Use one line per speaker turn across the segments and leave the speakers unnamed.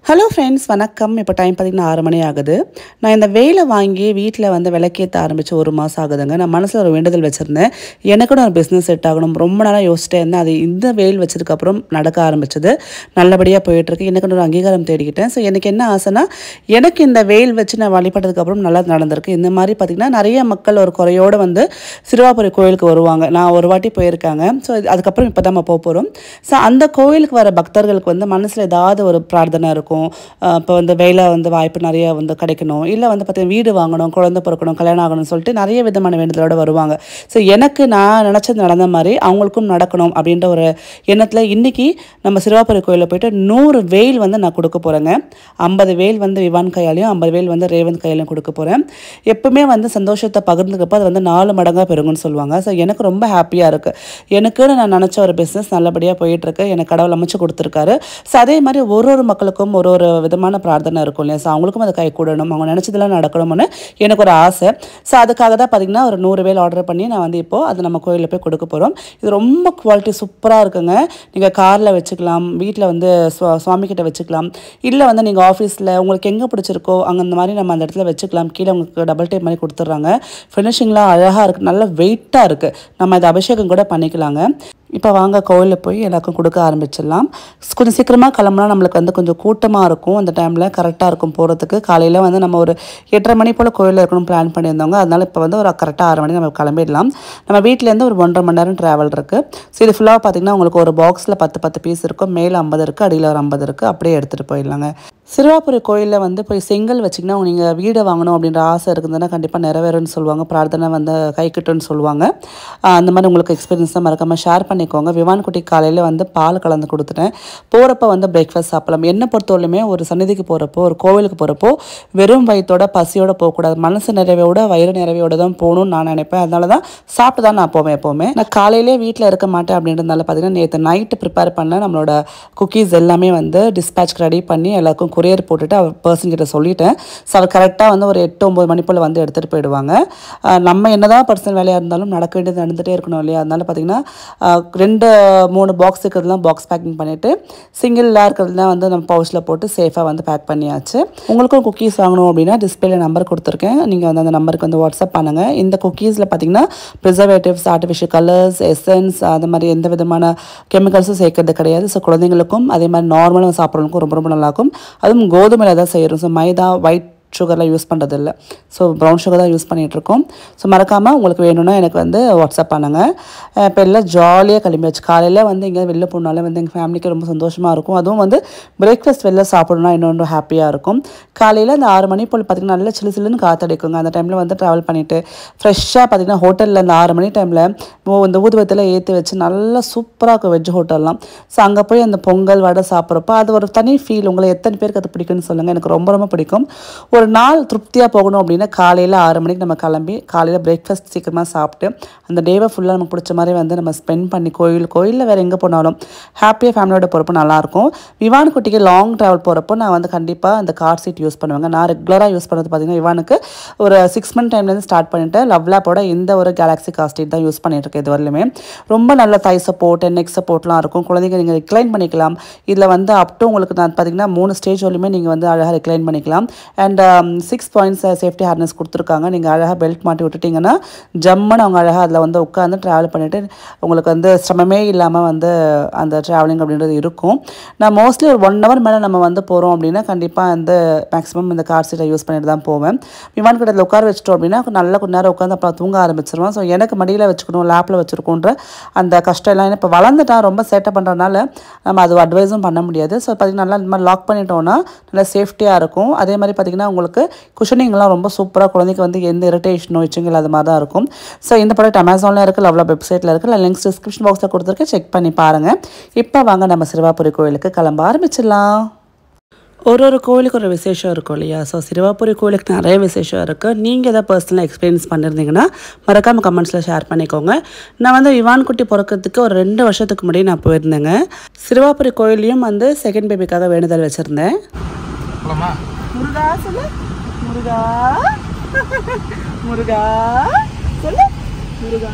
Hello friends, வணக்கம். இப்போ time பார்த்தீங்கன்னா 6 மணி ஆகுது. நான் இந்த வேலை வாங்கி வீட்டில் வந்து விளக்கேற்ற ஆரம்பித்து 1 மாதம் ஆகுதுங்க. நான் மனசில் ஒரு வேண்டுதல் வச்சுருந்தேன். எனக்குன்னு ஒரு பிஸ்னஸ் செட் ஆகணும். ரொம்ப நாளாக யோசிச்சிட்டே இருந்தேன். அது இந்த வெயில் வச்சதுக்கப்புறம் நடக்க ஆரம்பிச்சது. நல்லபடியாக போயிட்டுருக்கு. எனக்குன்னு ஒரு அங்கீகாரம் தேடிக்கிட்டேன். ஸோ எனக்கு என்ன ஆசைன்னா, எனக்கு இந்த வெயில் வச்சு நான் வழிபட்டதுக்கப்புறம் நல்லா நடந்திருக்கு. இந்த மாதிரி பார்த்திங்கன்னா நிறைய மக்கள் ஒரு குறையோடு வந்து சிறுவாபுரி கோயிலுக்கு வருவாங்க. நான் ஒரு வாட்டி போயிருக்காங்க. ஸோ அதுக்கப்புறம் இப்போ தான் நம்ம போக போகிறோம். ஸோ அந்த கோயிலுக்கு வர பக்தர்களுக்கு வந்து மனசில் ஏதாவது ஒரு பிரார்த்தனை இருக்கும். இப்போ வந்து வேலை வந்து வாய்ப்பு நிறைய வந்து கிடைக்கணும், இல்லை வந்து பார்த்தீங்கன்னா வீடு வாங்கணும், குழந்தை பிறக்கணும், கல்யாணம் ஆகணும்னு சொல்லிட்டு நிறைய விதமான வேண்டுதலோடு வருவாங்க. ஸோ எனக்கு நான் நினச்சது நடந்த மாதிரி அவங்களுக்கும் நடக்கணும் அப்படின்ற ஒரு எண்ணத்தில் இன்றைக்கி நம்ம சிறுவாபுரி கோயிலில் போய்ட்டு 100 வேல் வந்து நான் கொடுக்க போகிறேங்க. 50 வேல் வந்து விவான் கையாலையும் 50 வேல் வந்து ரேவந்த் கையாலையும் கொடுக்க போகிறேன். எப்பவுமே வந்து சந்தோஷத்தை பகிர்ந்துக்கப்போ அது வந்து 4 மடங்காக பெருங்குன்னு சொல்லுவாங்க. ஸோ எனக்கு ரொம்ப ஹாப்பியாக இருக்குது. எனக்குன்னு நான் நினச்ச ஒரு பிஸ்னஸ் நல்லபடியாக போயிட்டுருக்கு. எனக்கு கடவுள் அமைச்சு கொடுத்துருக்காரு. ஸோ அதே மாதிரி ஒரு மக்களுக்கும் ஒரு விதமான பிரார்த்தனை இருக்கும் இல்லையா. ஸோ அவங்களுக்கும் அதை கை கூடணும், அவங்க நினச்சதெல்லாம் நடக்கணும்னு எனக்கு ஒரு ஆசை. ஸோ அதுக்காக தான் பார்த்திங்கன்னா ஒரு 100 வேல் ஆர்டர் பண்ணி நான் வந்து இப்போது அது நம்ம கோயிலில் போய் கொடுக்க போகிறோம். இது ரொம்ப குவாலிட்டி சூப்பராக இருக்குங்க. நீங்கள் காரில் வச்சுக்கலாம், வீட்டில் வந்து சுவாமிக்கிட்ட வச்சுக்கலாம், இல்லை வந்து நீங்கள் ஆஃபீஸில் உங்களுக்கு எங்கே பிடிச்சிருக்கோ அங்கே அந்த மாதிரி நம்ம அந்த இடத்துல வச்சுக்கலாம். கீழே உங்களுக்கு டபுள் டேப் மாதிரி கொடுத்துட்றாங்க. ஃபினிஷிங்லாம் அழகாக இருக்குது, நல்லா வெயிட்டாக இருக்குது. நம்ம இதை அபிஷேகம் கூட பண்ணிக்கலாங்க. இப்போ வாங்க கோயிலில் போய் எல்லாருக்கும் கொடுக்க ஆரம்பிச்சிடலாம். கொஞ்சம் சீக்கிரமாக கிளம்புனா நம்மளுக்கு வந்து கொஞ்சம் கூட்டமாக இருக்கும். அந்த டைமில் கரெக்டாக இருக்கும் போகிறதுக்கு. காலையில் வந்து நம்ம ஒரு 8:30 மணி போல் கோயிலில் இருக்கணும் பிளான் பண்ணியிருந்தவங்க. அதனால் இப்போ வந்து ஒரு கரெக்டாக 6 மணி நம்ம கிளம்பிடலாம். நம்ம வீட்டிலேருந்து ஒரு 1.5 மணி நேரம் ட்ராவல் இருக்குது. ஸோ இது ஃபுல்லாக பார்த்திங்கன்னா உங்களுக்கு ஒரு பாக்ஸில் 10 பீஸ் இருக்கும். மேலே 50 இருக்குது, அடியில் ஒரு 50 இருக்குது. அப்படியே எடுத்துகிட்டு போயிடலாங்க. சிறுவாபுரி கோயிலில் வந்து போய் செங்கல் வச்சிங்கன்னா நீங்கள் வீடை வாங்கணும் அப்படின்ற ஆசை இருக்குதுன்னா கண்டிப்பாக நிறைவேறும்னு சொல்லுவாங்க. பிரார்த்தனை வந்து கைக்கிட்டுன்னு சொல்லுவாங்க. அந்த மாதிரி உங்களுக்கு எக்ஸ்பீரியன்ஸ் தான் மறக்காமல் ஷேர் பண்ணிக்கோங்க. விவான் குட்டி காலையில் வந்து பால் கலந்து கொடுத்துட்டேன். போகிறப்ப வந்து பிரேக்ஃபாஸ்ட் சாப்பிடலாம். என்னை பொறுத்தவரையுமே ஒரு சன்னிதிக்கு போகிறப்போ, ஒரு கோவிலுக்கு போகிறப்போ வெறும் வயிற்றோட பசியோடு போகக்கூடாது. மனசு நிறைவோட வயிறு நிறைவோட தான் போகணும்னு நான் நினைப்பேன். அதனால தான் சாப்பிட்டு தான் நான் போவேன் எப்போவுமே. நான் காலையிலே வீட்டில் இருக்க மாட்டேன் அப்படின்றதுனால பார்த்தீங்கன்னா நேற்று நைட்டு ப்ரிப்பேர் பண்ண நம்மளோட குக்கீஸ் எல்லாமே வந்து டிஸ்பேட்ச்க்கு ரெடி பண்ணி எல்லாருக்கும் கொரியர் போட்டுட்டு அவர் பர்சன் கிட்ட சொல்லிட்டேன். ஸோ அவர் கரெக்டாக வந்து ஒரு 8-9 மணி போல் வந்து எடுத்துகிட்டு போயிடுவாங்க. நம்ம என்னதான் பர்சனல் வேலையாக இருந்தாலும் நடக்க வேண்டியது நடந்துகிட்டே இருக்கணும் இல்லையா. அதனால பார்த்தீங்கன்னா 2-3 பாக்ஸ் இருக்கிறதுலாம் பாக்ஸ் பேக்கிங் பண்ணிவிட்டு சிங்கிளாக இருக்கிறதுலாம் வந்து நம்ம பவுச்சில் போட்டு சேஃபாக வந்து பேக் பண்ணியாச்சு. உங்களுக்கும் குக்கீஸ் வாங்கணும் அப்படின்னா டிஸ்பிளேல நம்பர் கொடுத்துருக்கேன். நீங்கள் வந்து அந்த நம்பருக்கு வந்து வாட்ஸ்அப் பண்ணுங்கள். இந்த குக்கீஸில் பார்த்தீங்கன்னா ப்ரிசர்வேட்டிவ்ஸ், ஆர்டிஃபிஷியல் கலர்ஸ், எசன்ஸ் அது மாதிரி எந்த விதமான கெமிக்கல்ஸும் சேர்க்கறது கிடையாது. ஸோ குழந்தைங்களுக்கும் அதே மாதிரி நார்மலாக சாப்பிட்றவங்களுக்கும் ரொம்ப ரொம்ப நல்லாயிருக்கும். அதுவும் கோதுமையில் தான் செய்கிறோம். ஸோ மைதா, ஒயிட் சுகர்லாம் யூஸ் பண்ணுறது இல்லை. ஸோ ப்ரௌன் சுகர் தான் யூஸ் பண்ணிகிட்ருக்கோம். ஸோ மறக்காமல் உங்களுக்கு வேணும்னா எனக்கு வந்து வாட்ஸ்அப் பண்ணுங்கள். இப்போ எல்லாம் ஜாலியாக கிளம்பியாச்சு. காலையில் வந்து எங்கேயாவது வெளில போனாலே வந்து எங்கள் ஃபேமிலிக்கு ரொம்ப சந்தோஷமாக இருக்கும். அதுவும் வந்து பிரேக்ஃபாஸ்ட் வெளில சாப்பிடணும்னா இன்னொன்று ஹாப்பியாக இருக்கும். காலையில் அந்த 6 மணி போல் பார்த்திங்கன்னா நல்லா சில்லுன்னு காற்றடிக்குங்க. அந்த டைமில் வந்து ட்ராவல் பண்ணிவிட்டு ஃப்ரெஷ்ஷாக பார்த்திங்கன்னா ஹோட்டலில் அந்த 6 மணி டைமில் இந்த ஊதுவத்தில் ஏற்றி வச்சு நல்லா சூப்பராக இருக்கும் வெஜ் ஹோட்டல்லாம். ஸோ அங்கே போய் அந்த பொங்கல் வடை சாப்பிட்றப்போ அது ஒரு தனி ஃபீல். உங்களை எத்தனை பேருக்கு அது பிடிக்கும்னு சொல்லுங்கள். எனக்கு ரொம்ப ரொம்ப பிடிக்கும். ஒரு நாள் திருப்தியாக போகணும் அப்படின்னா காலையில் 6 மணிக்கு நம்ம கிளம்பி காலையில் பிரேக்ஃபாஸ்ட் சீக்கிரமாக சாப்பிட்டு அந்த டேவை ஃபுல்லாக நமக்கு பிடிச்ச மாதிரி வந்து நம்ம ஸ்பெண்ட் பண்ணி கோயிலில் வேறு எங்கே போனாலும் ஹாப்பியாக ஃபேமிலியோட போகிறப்போ நல்லாயிருக்கும். விவான் குட்டிக்கு லாங் ட்ராவல் போகிறப்போ நான் வந்து கண்டிப்பாக அந்த கார் சீட் யூஸ் பண்ணுவேங்க. நான் ரெகுலராக யூஸ் பண்ணுறது பார்த்திங்கன்னா விவானுக்கு ஒரு 6 மந்த் டைம்லேருந்து ஸ்டார்ட் பண்ணிவிட்டு லவ்லாப்போட இந்த ஒரு கேலக்ஸி கார் சீட் தான் யூஸ் பண்ணிட்டுருக்கேன். இது வரலுமே ரொம்ப நல்ல தை சப்போர்ட், நெக் சப்போர்ட்லாம் இருக்கும். குழந்தைங்க நீங்கள் ரிக்ளைன் பண்ணிக்கலாம். இதில் வந்து அப்டூ உங்களுக்கு நான் பார்த்திங்கன்னா 3 ஸ்டேஜ் வரலுமே நீங்கள் வந்து அழகாக ரிக்ளைன் பண்ணிக்கலாம். அண்ட் 6 பாயிண்ட்ஸ் சேஃப்டி ஹார்னஸ் கொடுத்துருக்காங்க. நீங்கள் அழகாக பெல்ட் மாட்டி விட்டுட்டிங்கன்னா ஜம்முன்னு அவங்க அழகாக அதில் வந்து உட்காந்து ட்ராவல் பண்ணிவிட்டு உங்களுக்கு வந்து சிரமமே இல்லாமல் வந்து அந்த ட்ராவலிங் அப்படின்றது இருக்கும். நான் மோஸ்ட்லி ஒரு 1 ஹவர் மேலே நம்ம வந்து போகிறோம் அப்படின்னா கண்டிப்பாக வந்து மேக்ஸிமம் இந்த கார் சீட்டை யூஸ் பண்ணிட்டு தான் போவேன். விமான் கிட்ட உட்கார வச்சிட்டோம் அப்படின்னா நல்லா கொஞ்ச நேரம் உட்காந்து அப்புறம் தூங்க ஆரம்பிச்சிருவேன். ஸோ எனக்கு மடியில் வச்சுக்கணும், லேப்பில் வச்சுருக்கோன்ற அந்த கஷ்டம் எல்லாம் இப்போ வளர்ந்துட்டா ரொம்ப சேட்டை பண்ணுறதுனால நம்ம அது அட்வைஸும் பண்ண முடியாது. ஸோ பார்த்திங்கன்னா நல்லா இந்த மாதிரி லாக் பண்ணிட்டோன்னா நல்லா சேஃப்டியாக இருக்கும். அதே மாதிரி பார்த்திங்கன்னா உங்களுக்கு குஷனிங்லாம் ரொம்ப சூப்பராக குழந்தைக்கு வந்து எந்த இரிட்டேஷனோ இச்சிங் இல்லாத மாதிரி தான் இருக்கும். ஸோ இந்த ப்ராடக்ட் அமேசானில் இருக்குது, லவ்லா வெப்சைட்டில் இருக்குது. லிங்க்ஸ் டிஸ்கிரிப்ஷன் பாக்ஸில் கொடுத்துருக்கேன், செக் பண்ணி பாருங்கள். இப்போ வாங்க நம்ம சிறுவாபுரி கோயிலுக்கு கிளம்ப ஆரம்பிச்சிடலாம். ஒரு கோயிலுக்கு ஒரு விசேஷம் இருக்கும் இல்லையா. ஸோ சிறுவாபுரி கோயிலுக்கு நிறைய விசேஷம் இருக்குது. நீங்கள் எதாவது பர்சனலாக எக்ஸ்பீரியன்ஸ் பண்ணியிருந்தீங்கன்னா மறக்காமல் கமெண்ட்ஸில் ஷேர் பண்ணிக்கோங்க. நான் வந்து விவான் குட்டி பிறக்கிறதுக்கு ஒரு 2 வருஷத்துக்கு முன்னாடி நான் போயிருந்தேங்க. சிறுவாபுரி கோயிலையும் வந்து செகண்ட் பேபிக்காக வேண்டுதல் வச்சுருந்தேன். முருகா சொல்லு, முருகா முருகா சொல்லு, முருகா.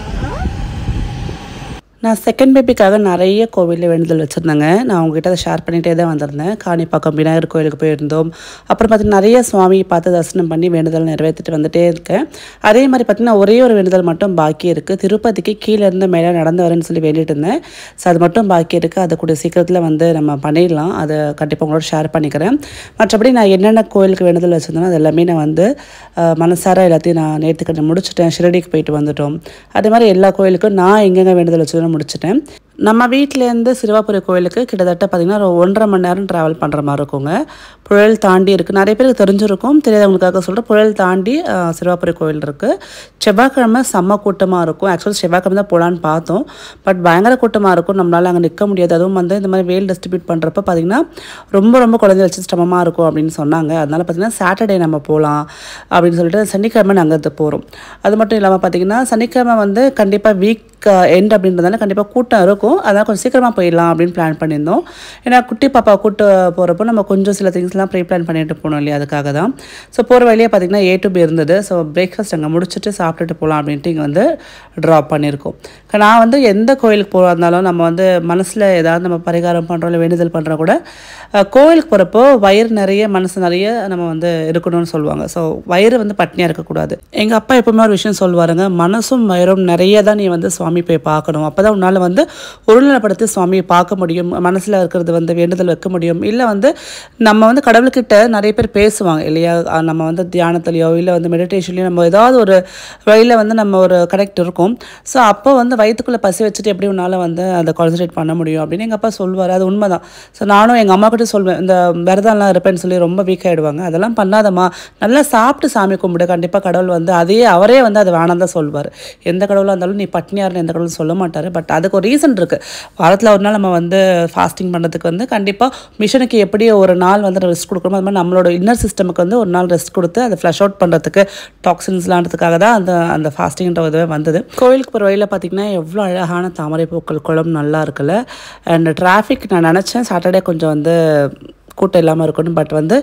நான் செகண்ட் பேபிக்காக நிறைய கோவிலில் வேண்டுதல் வச்சுருந்தேங்க. நான் உங்ககிட்ட அதை ஷேர் பண்ணிகிட்டே தான் வந்திருந்தேன். காணிப்பாக்கம் விநாயகர் கோயிலுக்கு போயிருந்தோம். அப்புறம் பார்த்திங்கன்னா நிறைய சுவாமியை பார்த்து தரிசனம் பண்ணி வேண்டுதல் நிறைவேற்றிட்டு வந்துகிட்டே இருக்கேன். அதே மாதிரி பார்த்திங்கன்னா ஒரே ஒரு வேண்டுதல் மட்டும் பாக்கி இருக்குது. திருப்பதிக்கு கீழே இருந்து மேலே நடந்து வரேன்னு சொல்லி வேண்டிட்டு இருந்தேன். ஸோ அது மட்டும் பாக்கி இருக்குது. அதை கூட சீக்கிரத்தில் வந்து நம்ம பண்ணிடலாம். அதை கண்டிப்பாக உங்களோட ஷேர் பண்ணிக்கிறேன். மற்றபடி நான் என்னென்ன கோயிலுக்கு வேண்டுதல் வச்சுருந்தேனோ அது எல்லாமே நான் வந்து மனசார எல்லாத்தையும் நான் நேற்றுக்கிட்ட முடிச்சுட்டேன். ஷிரடிக்கு போயிட்டு வந்துட்டோம். அதே மாதிரி எல்லா கோயிலுக்கும் நான் எங்கெங்கே வேண்டுதல் வச்சுருந்தேன் முடிச்சிட்டேன். நம்ம வீட்டிலேருந்து சிறுவாபுரி கோயிலுக்கு கிட்டத்தட்ட பார்த்திங்கன்னா ஒரு 1.5 மணி நேரம் ட்ராவல் பண்ணுற மாதிரி இருக்குங்க. புழல் தாண்டி இருக்குது. நிறைய பேருக்கு தெரிஞ்சிருக்கும், தெரியாதவங்களுக்காக சொல்கிறேன். புழல் தாண்டி சிறுவாபுரி கோயில் இருக்குது. செவ்வாய்க்கிழமை செம்ம கூட்டமாக இருக்கும். ஆக்சுவலி செவ்வாய்க்கிழமை தான் போகலான்னு பார்த்தோம். பட் பயங்கர கூட்டமாக இருக்கும். நம்மளால் அங்கே நிற்க முடியாது. அதுவும் வந்து இந்த மாதிரி வேல் டிஸ்ட்ரிபியூட் பண்ணுறப்ப பார்த்திங்கன்னா ரொம்ப குழந்தை வச்சு சிரமமாக இருக்கும் அப்படின்னு சொன்னாங்க. அதனால் பார்த்திங்கன்னா சாட்டர்டே நம்ம போகலாம் அப்படின்னு சொல்லிட்டு சனிக்கிழமை நாங்கள் அது போகிறோம். அது மட்டும் இல்லாமல் பார்த்திங்கன்னா சனிக்கிழமை வந்து கண்டிப்பாக வீக் எண்ட் அப்படின்றதால கண்டிப்பாக கூட்டம் இருக்கும். அதனால் கொஞ்சம் சீக்கிரமாக போயிடலாம் அப்படின்னு பிளான் பண்ணியிருந்தோம். ஏன்னா குட்டி பாப்பா கூட்டு போகிறப்போ நம்ம கொஞ்சம் சில திங்ஸ்லாம் ப்ரீ பிளான் பண்ணிட்டு போகணும் இல்லையா, அதுக்காக தான். ஸோ போகிற வழியே பார்த்திங்கன்னா A to B இருந்தது. ஸோ பிரேக்ஃபாஸ்ட் அங்கே முடிச்சுட்டு சாப்பிட்டுட்டு போகலாம் அப்படின்ட்டு இங்கே வந்து ட்ராப் பண்ணியிருக்கோம். நான் வந்து எந்த கோயிலுக்கு போகிறா இருந்தாலும் நம்ம வந்து மனசில் ஏதாவது நம்ம பரிகாரம் பண்ணுறோம் இல்லை வேண்டுதல் பண்ணுறோம் கூட கோயிலுக்கு போகிறப்போ வயிறு நிறைய மனசு நிறைய நம்ம வந்து இருக்கணும்னு சொல்லுவாங்க. ஸோ வயிறு வந்து பட்னியாக இருக்கக்கூடாது. எங்கள் அப்பா எப்பவுமே ஒரு விஷயம் சொல்லுவாருங்க, மனசும் வயிறும் நிறைய தான் நீ வந்து சுவாமி போய் பார்க்கணும். அப்போ தான் உன்னால் வந்து ஒருநிலைப்படுத்தி சுவாமியை பார்க்க முடியும். மனசில் இருக்கிறது வந்து வேண்டுதல் வைக்க முடியும். இல்லை வந்து நம்ம வந்து கடவுள்கிட்ட நிறைய பேர் பேசுவாங்க இல்லையா, நம்ம வந்து தியானத்துலையோ இல்லை வந்து மெடிடேஷன்லையோ நம்ம ஏதாவது ஒரு வழியில் வந்து நம்ம ஒரு கனெக்ட் இருக்கும். ஸோ அப்போ வந்து வயிற்றுக்குள்ளே பசி வச்சுட்டு எப்படி உன்னால் வந்து அதை கான்சன்ட்ரேட் பண்ண முடியும் அப்படின்னு எங்கள் அப்பா சொல்லுவார். அது உண்மை தான். ஸோ நானும் எங்கள் அம்மா கிட்ட சொல்வேன், இந்த விரதம்லாம் இருப்பேன்னு சொல்லி ரொம்ப வீக் ஆகிடுவாங்க. அதெல்லாம் பண்ணாதம்மா, நல்லா சாப்பிட்டு சாமி கும்பிடு, கண்டிப்பாக கடவுள் வந்து அவரே வந்து அது வேணாம் தான் சொல்வார். எந்த கடவுளாக இருந்தாலும் நீ பட்னியாருன்னு எந்த கடவுளும் சொல்ல மாட்டார். பட் அதுக்கு ஒரு ரீசன் இருக்குது. வாரத்தில் ஒரு நாள் நம்ம வந்து ஃபாஸ்டிங் பண்ணுறதுக்கு வந்து கண்டிப்பாக மிஷனுக்கு எப்படி ஒரு நாள் வந்து ரெஸ்ட் கொடுக்கணுமோ அது மாதிரி நம்மளோட இன்னர் சிஸ்டமுக்கு வந்து ஒரு நாள் ரெஸ்ட் கொடுத்து அதை ஃப்ளஷ் அவுட் பண்ணுறதுக்கு டாக்ஸின்ஸ்லான்றதுக்காக தான் அந்த ஃபாஸ்டிங்ன்ற இதுவே வந்தது. கோயிலுக்கு போகிற வழியில் பார்த்திங்கன்னா எவ்வளோ அழகான தாமரை பூக்கள் குளம் நல்லா இருக்குல்ல. அண்ட் டிராஃபிக் நான் நினச்சேன் சாட்டர்டே கொஞ்சம் வந்து கூட்டம் இல்லாமல் இருக்கணும். பட் வந்து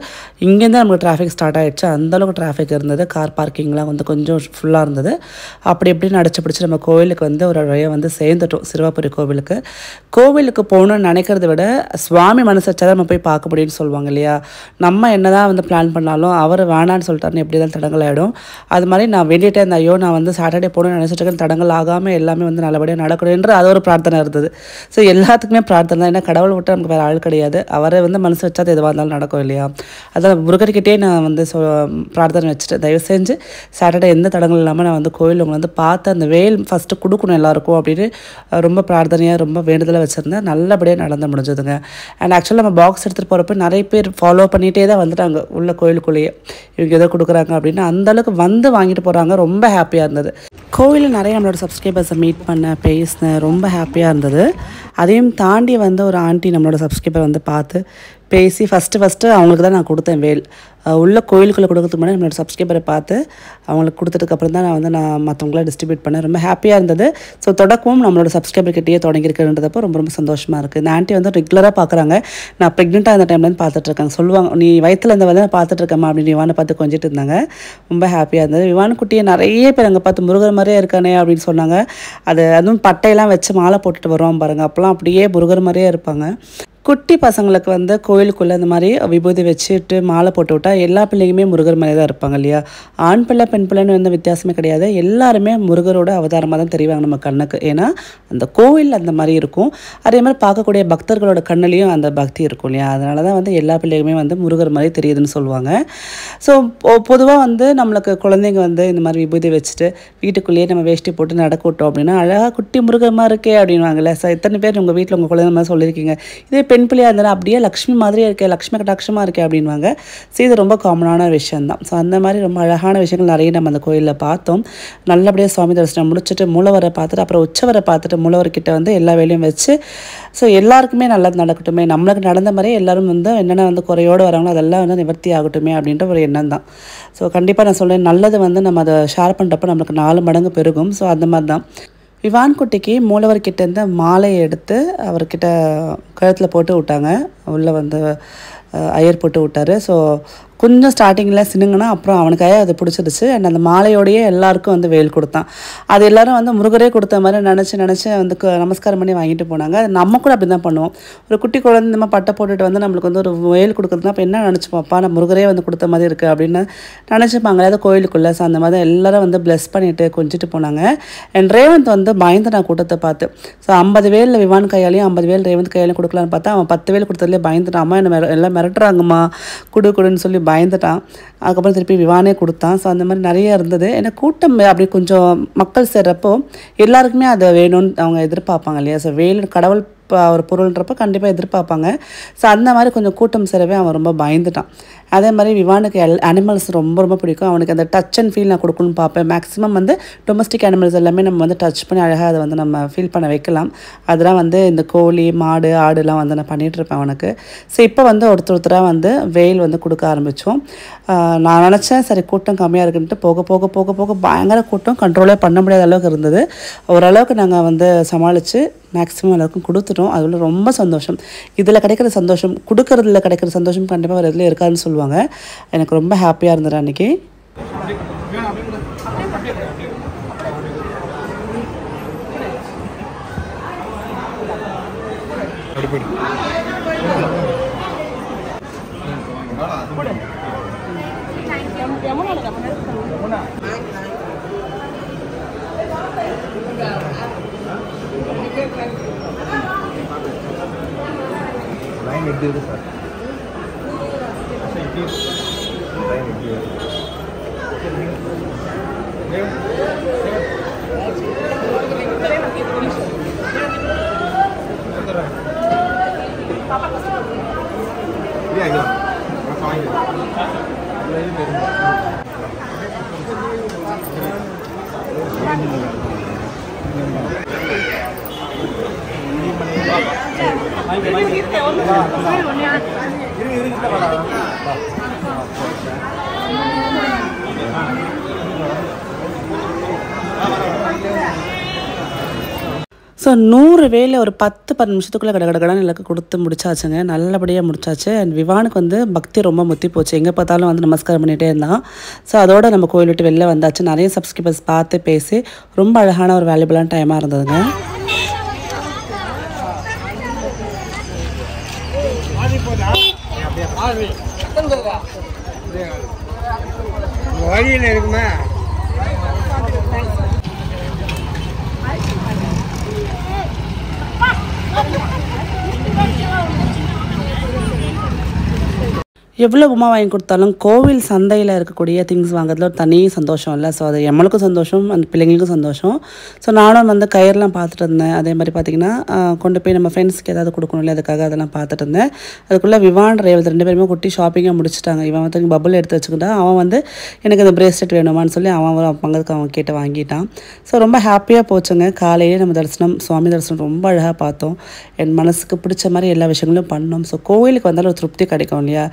இங்கேருந்து நமக்கு டிராஃபிக் ஸ்டார்ட் ஆகிடுச்சு. அந்தளவுக்கு டிராஃபிக் இருந்தது. கார் பார்க்கிங்லாம் வந்து கொஞ்சம் ஃபுல்லாக இருந்தது. அப்படி எப்படின்னு அடிச்சு பிடிச்சி நம்ம கோவிலுக்கு வந்து ஒரு வழியை வந்து சேர்ந்துட்டோம். சிறுவாபுரி கோவிலுக்கு போகணுன்னு நினைக்கிறத விட சுவாமி மனசு வச்சா தான் நம்ம போய் பார்க்க முடியும்னு சொல்லுவாங்க இல்லையா. நம்ம என்ன தான் வந்து பிளான் பண்ணாலும் அவர் வேணான்னு சொல்லிட்டாருன்னு எப்படி தான் தடங்கள் ஆகிடும். அது மாதிரி நான் வேண்டிகிட்டே இருந்தேன், ஐயோ நான் வந்து சாட்டர்டே போகணும்னு நினச்சிட்டு இருக்கேன், தடங்கள் ஆகாமல் எல்லாமே வந்து நல்லபடியாக நடக்கணுன்ற அது ஒரு பிரார்த்தனை இருந்தது. ஸோ எல்லாத்துக்குமே பிரார்த்தனை தான். ஏன்னா கடவுள் விட்டு நமக்கு வேறு ஆள் கிடையாது. அவரை வந்து மனசு வச்சா அது எதுவாக இருந்தாலும் நடக்கும் இல்லையா. அதான் முருகர்கிட்டே நான் வந்து பிரார்த்தனை வச்சுட்டு தயவு செஞ்சு சாட்டர்டே எந்த தடங்கள் இல்லாமல் நான் வந்து கோயில் உங்களை வந்து பார்த்து அந்த வேல் ஃபஸ்ட்டு கொடுக்கணும் எல்லாருக்கும் அப்படின்னு ரொம்ப பிரார்த்தனையாக ரொம்ப வேண்டுதலாக வச்சுருந்தேன். நல்லபடியாக நடந்து முடிஞ்சதுங்க. அண்ட் ஆக்சுவலாக நம்ம பாக்ஸ் எடுத்துகிட்டு போகிறப்ப நிறைய பேர் ஃபாலோ பண்ணிகிட்டே தான் வந்துட்டாங்க உள்ள கோயிலுக்குள்ளேயே. இவங்க எதோ கொடுக்குறாங்க அப்படின்னு அந்தளவுக்கு வந்து வாங்கிட்டு போகிறாங்க. ரொம்ப ஹாப்பியாக இருந்தது. கோவிலில் நிறைய நம்மளோட சப்ஸ்கிரைபர்ஸை மீட் பண்ண பேசினேன். ரொம்ப ஹாப்பியாக இருந்தது. அதையும் தாண்டி வந்து ஒரு ஆண்டி நம்மளோட சப்ஸ்கிரைபர் வந்து பார்த்து பேசி ஃபஸ்ட்டு அவங்களுக்கு தான் நான் கொடுத்தேன் வேல். உள்ள கோயிலுக்குள்ளே கொடுக்கறதுக்கு முன்னாடி நம்மளோட சப்ஸ்கிரைபரை பார்த்து அவங்களுக்கு கொடுத்ததுக்கப்புறம் தான் நான் மற்றவங்களாம் டிஸ்ட்ரிபியூட் பண்ணேன். ரொம்ப ஹாப்பியாக இருந்தது. ஸோ தொடக்கமும் நம்மளோட சப்ஸ்கிரைபர்கிட்டயே தொடங்கியிருக்கிறன்றதப்போ ரொம்ப சந்தோஷமாக இருக்குது. இந்த ஆண்டி வந்து ரெகுலராக பார்க்குறாங்க. நான் ப்ரெக்னெண்ட்டாக இருந்த டைம்லேருந்து பார்த்துட்ருக்காங்க. சொல்லுவாங்க, நீ வயிற்றில் இந்த வந்து பார்த்துட்ருக்கம்மா அப்படின்னு விவானை பார்த்து கொஞ்சிட்டு இருந்தாங்க. ரொம்ப ஹாப்பியாக இருந்தது. விவான் குட்டியை நிறைய பேர் அங்கே பார்த்து முருகர் மாதிரியே இருக்கானே அப்படின்னு சொன்னாங்க. அதுவும் பட்டையெல்லாம் வச்சு மாலை போட்டுட்டு வருவான் பாருங்கள். அப்போலாம் அப்படியே முருகர் மாதிரியே இருப்பாங்க. குட்டி பசங்களுக்கு வந்து கோயிலுக்குள்ளே இந்த மாதிரி விபூதி வச்சுட்டு மாலை போட்டு விட்டால் எல்லா பிள்ளைங்களுமே முருகர் மாதிரி தான் இருப்பாங்க இல்லையா. ஆண் பிள்ளை பெண் பிள்ளைன்னு எந்த வித்தியாசமே கிடையாது. எல்லாருமே முருகரோட அவதாரமாக தான் தெரிவாங்க நம்ம கண்ணுக்கு. ஏன்னா அந்த கோவில் அந்த மாதிரி இருக்கும். அதே மாதிரி பார்க்கக்கூடிய பக்தர்களோட கண்ணுலேயும் அந்த பக்தி இருக்கும் இல்லையா. அதனால தான் வந்து எல்லா பிள்ளைகளுமே வந்து முருகர் மாதிரி தெரியுதுன்னு சொல்லுவாங்க. ஸோ பொதுவாக வந்து நம்மளுக்கு குழந்தைங்க வந்து இந்த மாதிரி விபூதி வச்சுட்டு வீட்டுக்குள்ளேயே நம்ம வேஷ்டி போட்டு நடக்க விட்டோம் அப்படின்னா அழகாக குட்டி முருகமாக இருக்கே அப்படின்வாங்கல்ல. ஸோ எத்தனை பேர் உங்கள் வீட்டில் உங்கள் குழந்தை மாதிரி சொல்லியிருக்கீங்க, இதே பெண் பிள்ளையாக இருந்தாலும் அப்படியே லக்ஷ்மி மாதிரியே இருக்கே, லக்ஷ்மி கட்டாட்சமாக இருக்கே அப்படின்வாங்க. ஸோ இது ரொம்ப காமனான விஷயந்தான். ஸோ அந்த மாதிரி ரொம்ப அழகான விஷயங்கள் நிறைய நம்ம அந்த கோயிலில் பார்த்தோம். நல்லபடியாக சுவாமி தரிசனம் முடிச்சுட்டு மூலவரை பார்த்துட்டு அப்புறம் உச்சவரை பார்த்துட்டு மூலவர்கிட்ட வந்து எல்லா வேலையும் வச்சு ஸோ எல்லாருக்குமே நல்லது நடக்கட்டுமே, நம்மளுக்கு நடந்த மாதிரியே எல்லோரும் வந்து என்னென்ன வந்து குறையோடு வராங்களோ அதெல்லாம் வந்து நிவர்த்தி ஆகட்டுமே அப்படின்ற ஒரு எண்ணம் தான். ஸோ கண்டிப்பாக நான் சொல்கிறேன், நல்லது வந்து நம்ம அதை ஷேர் பண்ணுறப்ப நம்மளுக்கு 4 மடங்கு பெருகும். ஸோ அந்த மாதிரி தான் விவான் குட்டிக்கு மூலவர்கிட்டேருந்து மாலையை எடுத்து அவர்கிட்ட கழுத்தில் போட்டு விட்டாங்க. உள்ளே வந்து ஐயர் போட்டு விட்டார். ஸோ கொஞ்சம் ஸ்டார்டிங்கில் சினுங்கன்னா அப்புறம் அவனுக்காக அது பிடிச்சிருச்சு. அண்ட் அந்த மாலையோடையே எல்லாருக்கும் வந்து வேல் கொடுத்தான். அது எல்லோரும் வந்து முருகரே கொடுத்த மாதிரி நினச்சி வந்து நமஸ்காரம் பண்ணி வாங்கிட்டு போனாங்க. அது நம்ம கூட அப்படி தான் பண்ணுவோம். ஒரு குட்டி குழந்தை இந்த மாதிரி பட்டை போட்டுட்டு வந்து நம்மளுக்கு வந்து ஒரு வேல் கொடுக்குறதுனா அப்போ என்ன நினச்சிப்போம்ப்பா, நம்ம முருகரே வந்து கொடுத்த மாதிரி இருக்குது அப்படின்னு நினச்சிப்பாங்களே அது கோயிலுக்குள்ளே. ஸோ அந்த மாதிரி எல்லோரும் வந்து ப்ளஸ் பண்ணிவிட்டு கொஞ்சிட்டு போனாங்க. அண்ட் ரேவந்த் வந்து பயந்து நான் கூட்டத்தை பார்த்து. ஸோ 50 வேலில் விவான் கையாலையும் 50 வேல் ரேவந்த் கையாலையும் கொடுக்கலான்னு பார்த்தா அவன் 10 வேல் கொடுத்ததுலேயே பயந்துட்டான். அம்மா என்ன எல்லாம் மிரட்டுறாங்கம்மா கொடுன்னு சொல்லி பயந்துட்டான். அதுக்கப்புறம் திருப்பி விவானே கொடுத்தான். ஸோ அந்த மாதிரி நிறைய இருந்தது. ஏன்னா கூட்டம் அப்படி கொஞ்சம் மக்கள் சேர்றப்போ எல்லாருக்குமே அதை வேணும்னு அவங்க எதிர்பார்ப்பாங்க இல்லையா. ஸோ வேல் கடவுள் ஒரு பொருள்ன்றப்ப கண்டிப்பாக எதிர்பார்ப்பாங்க. ஸோ அந்த மாதிரி கொஞ்சம் கூட்டம் சேரவே அவன் ரொம்ப பயந்துட்டான். அதே மாதிரி விவானுக்கு அனிமல்ஸ் ரொம்ப ரொம்ப பிடிக்கும். அவனுக்கு அந்த டச் அண்ட் ஃபீல் நான் கொடுக்கணும்னு பார்ப்பேன். மேக்ஸிமம் வந்து டொமஸ்டிக் அனிமல்ஸ் எல்லாமே நம்ம வந்து டச் பண்ணி அழகாக அதை வந்து நம்ம ஃபீல் பண்ண வைக்கலாம். அதெல்லாம் வந்து இந்த கோழி மாடு ஆடுலாம் வந்து நான் பண்ணிகிட்ருப்பேன் அவனுக்கு. ஸோ இப்போ வந்து ஒருத்தராக வந்து வெயில் வந்து கொடுக்க ஆரம்பித்தோம். நான் நினச்சேன் சரி கூட்டம் கம்மியாக இருக்குன்ட்டு போக போக போக போக பயங்கர கூட்டம் கண்ட்ரோலே பண்ண முடியாத அளவுக்கு இருந்தது. ஓரளவுக்கு நாங்கள் வந்து சமாளித்து மேக்ஸிமம் எல்லாருக்கும் கொடுத்துட்டோம். அது வந்து ரொம்ப சந்தோஷம். இதில் கிடைக்கிற சந்தோஷம் கொடுக்கறதுல கிடைக்கிற சந்தோஷம் கண்டிப்பாக வேறு எதுலேயும் இருக்காதுன்னு சொல்லுவாங்க. எனக்கு ரொம்ப ஹாப்பியாக இருந்தது அன்றைக்கி. ஸோ 100 வேலை ஒரு 10-10 நிமிஷத்துக்குள்ளே கடகடன்னு எனக்கு கொடுத்து முடிச்சாச்சுங்க. நல்லபடியாக முடிச்சாச்சு. அண்ட் விவானுக்கு வந்து பக்தி ரொம்ப முத்தி போச்சு. எங்கே பார்த்தாலும் வந்து நமஸ்காரம் பண்ணிகிட்டே இருந்தான். ஸோ அதோடு நம்ம கோயில் விட்டு வெளில வந்தாச்சு. நிறைய சப்ஸ்கிரைபர்ஸ் பார்த்து பேசி ரொம்ப அழகான ஒரு வேல்யூபிளான டைமாக இருந்ததுங்க.
இருக்குமா
எவ்வளோ உமா வாங்கி கொடுத்தாலும் கோவில் சந்தையில் இருக்கக்கூடிய திங்ஸ் வாங்குறதுல ஒரு தனி சந்தோஷம் இல்லை. ஸோ அது எம்மளுக்கும் சந்தோஷம், அந்த பிள்ளைங்களுக்கும் சந்தோஷம். ஸோ நானும் வந்து கயிறுலாம் பார்த்துட்டு இருந்தேன். அதே மாதிரி பார்த்திங்கன்னா கொண்டு போய் நம்ம ஃப்ரெண்ட்ஸ்க்கு ஏதாவது கொடுக்கணும் இல்லை, அதுக்காக அதெல்லாம் பார்த்துட்டு இருந்தேன். அதுக்குள்ளே விவான் ரேவத் 2 பேருமே குட்டி ஷாப்பிங்காக முடிச்சுட்டாங்க. இவன் வந்து பபுள் எடுத்து வச்சுக்கிட்டா அவன் வந்து எனக்கு அந்த பிரேஸ்லெட் வேணுமான்னு சொல்லி அவன் பங்குக்கு அவன் கேட்டு வாங்கிட்டான். ஸோ ரொம்ப ஹாப்பியாக போச்சுங்க. காலையிலே நம்ம தரிசனம், சுவாமி தரிசனம் ரொம்ப அழகாக பார்த்தோம். என் மனசுக்கு பிடிச்ச மாதிரி எல்லா விஷயங்களும் பண்ணோம். ஸோ கோவிலுக்கு வந்தாலும் ஒரு திருப்தி கிடைக்கும் இல்லையா.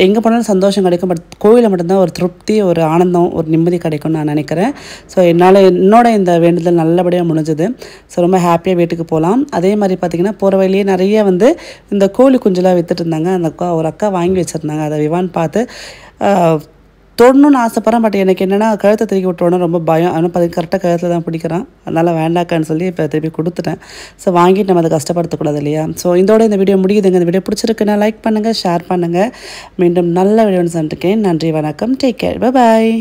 எங்கே போனாலும் சந்தோஷம் கிடைக்கும். பட் கோவிலில் மட்டும்தான் ஒரு திருப்தி, ஒரு ஆனந்தம், ஒரு நிம்மதி கிடைக்கும்னு நான் நினைக்கிறேன். ஸோ என்னோட இந்த வேண்டுதல் நல்லபடியாக முடிஞ்சது. ஸோ ரொம்ப ஹாப்பியாக வீட்டுக்கு போகலாம். அதே மாதிரி பார்த்திங்கன்னா போகிற வழியே நிறைய வந்து இந்த கோழி குஞ்செலாம் விற்றுட்டு இருந்தாங்க. அந்த ஒரு அக்கா வாங்கி வச்சுருந்தாங்க. அதை விவான் பார்த்து தொடணும்னு ஆசைப்பட்றேன். பட் எனக்கு என்னென்னா கழுத்தை திருக்கி விட்டோன்னா ரொம்ப பயம். ஆனால் கரெக்டாக கழுத்தில் தான் பிடிக்கிறான். அதனால் வேண்டாக்கான்னு சொல்லி இப்போ திருப்பி கொடுத்துட்டேன். ஸோ வாங்கிட்டு நம்ம அதை கஷ்டப்படுத்தக்கூடாது இல்லையா. ஸோ இதோட இந்த வீடியோ முடியுதுங்க. இந்த வீடியோ பிடிச்சிருக்குன்னா லைக் பண்ணுங்கள், ஷேர் பண்ணுங்கள். மீண்டும் நல்ல வீடியோன்னு சொல்லிட்டுருக்கேன். நன்றி, வணக்கம், டேக் கேர், பை பாய்.